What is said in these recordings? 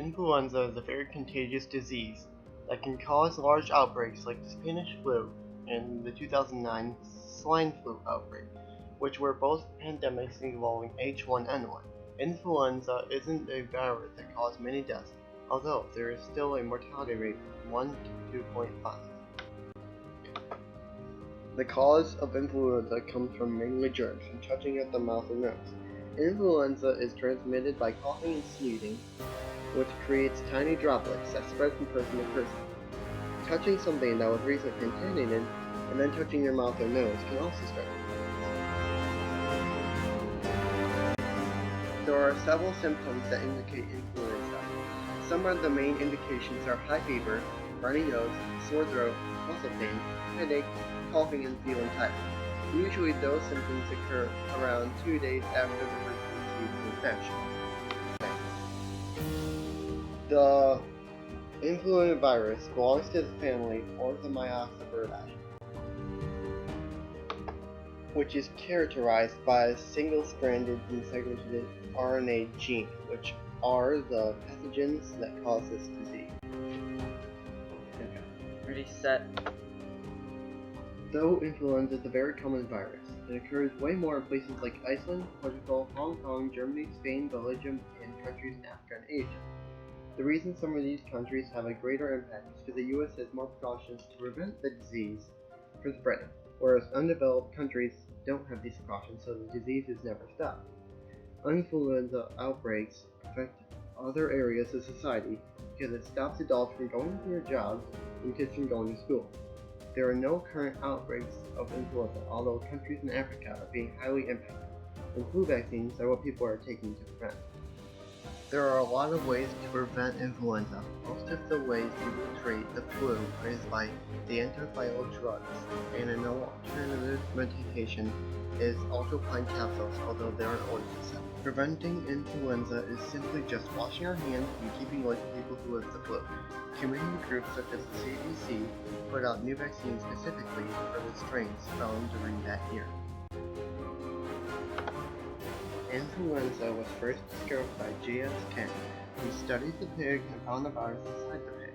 Influenza is a very contagious disease that can cause large outbreaks like the Spanish flu and the 2009 swine flu outbreak, which were both pandemics involving H1N1. Influenza isn't a virus that caused many deaths, although there is still a mortality rate of 1 to 2.5. The cause of influenza comes from mainly germs and touching at the mouth or nose. Influenza is transmitted by coughing and sneezing, which creates tiny droplets that spread from person to person. Touching something that was recently contaminated and then touching your mouth or nose can also spread influenza. There are several symptoms that indicate influenza. Some of the main indications are high fever, runny nose, sore throat, muscle pain, headache, coughing, and feeling tired. Usually those symptoms occur around 2 days after the person receives the infection. The influenza virus belongs to the family Orthomyxoviridae, which is characterized by a single-stranded and segmented RNA gene, which are the pathogens that cause this disease. Okay. Ready, set. Though influenza is a very common virus, it occurs way more in places like Iceland, Portugal, Hong Kong, Germany, Spain, Belgium, and countries in Africa and Asia. The reason some of these countries have a greater impact is because the US has more precautions to prevent the disease from spreading, whereas undeveloped countries don't have these precautions, so the disease is never stopped. Influenza outbreaks affect other areas of society because it stops adults from going to their jobs and kids from going to school. There are no current outbreaks of influenza, although countries in Africa are being highly impacted, and flu vaccines are what people are taking to prevent. There are a lot of ways to prevent influenza. Most of the ways people treat the flu is by the antiviral drugs, and an alternative medication is ultrapine capsules, although they aren't always the same. Preventing influenza is simply just washing our hands and keeping away from people who have the flu. Community groups such as the CDC put out new vaccines specifically for the strains found during that year. Influenza was first discovered by J.S. Kent, who studied the pig and found the virus inside the pig.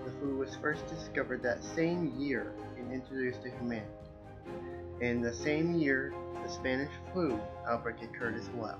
The flu was first discovered that same year and introduced to humanity. In the same year, the Spanish flu outbreak occurred as well.